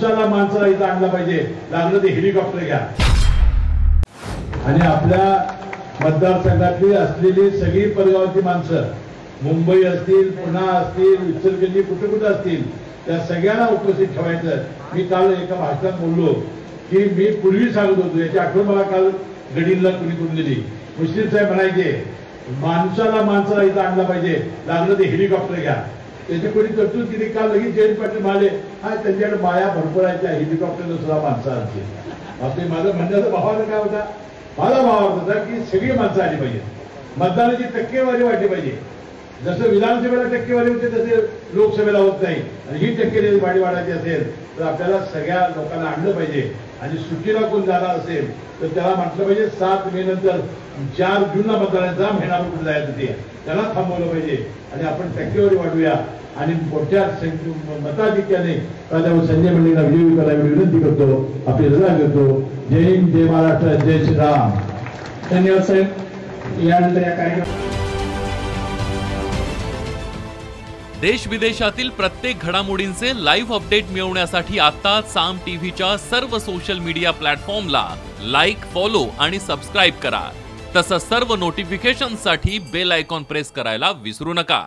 माणसाला इथं आणलं पाहिजे, लागलं ते हेलिकॉप्टर घ्या। आणि आपल्या मतदारसंघातली असलेली सगळी परगावची माणसं, मुंबई असतील, पुणे असतील, इचलकरंजी कुठे असतील, त्या सगळ्यांना उपस्थित ठेवायचं। मी काल एका भाषणात बोललो की मी पूर्वी सांगत होतो, याची आठवण मला काल गडीला कुणी करून दिली। मुश्रीफ साहेब म्हणायचे माणसाला इथं आणलं पाहिजे, लागलं ते हेलिकॉप्टर घ्या। त्याची कोणी तरतूद केली का? लगेच जयंत पाटील म्हणाले हा त्यांच्याकडे माया भरपूर आहे, त्या हेलिकॉप्टरनं सुद्धा माणसांची। आपले माझं म्हणण्याचा भावानं काय होता, माझा भाव होता की सगळी माणसं आली पाहिजे, मतदानाची टक्केवारी वाढली पाहिजे। जसं विधानसभेला टक्केवारी होते तसे लोकसभेला होत नाही, आणि ही टक्केवारी वाढायची असेल तर आपल्याला सगळ्या लोकांना आणलं पाहिजे। आणि सुट्टीला कोण जाणार असेल तर त्याला म्हटलं पाहिजे 7 मे नंतर 4 जूनला मतदानाचा महिना कुठे जायचं ते त्याला थांबवलं पाहिजे, आणि आपण टक्केवारी वाढूया आणि मोठ्या मताधिक्याने प्राध्यापक संजय मंडळींना विजयी करायला विनंती करतो, आपली रजा घेतो। जय हिंद, जय महाराष्ट्र, जय श्रीराम। धन्यवाद साहेब। यानंतर या कार्यक्रम देश विदेशातील प्रत्येक घडामोडींचे लाईव्ह अपडेट मिळवण्यासाठी आता साम टीव्हीच्या सर्व सोशल मीडिया प्लॅटफॉर्मला लाईक, फॉलो आणि सबस्क्राईब करा। तसंच सर्व नोटिफिकेशनसाठी बेल आयकॉन प्रेस करायला विसरू नका।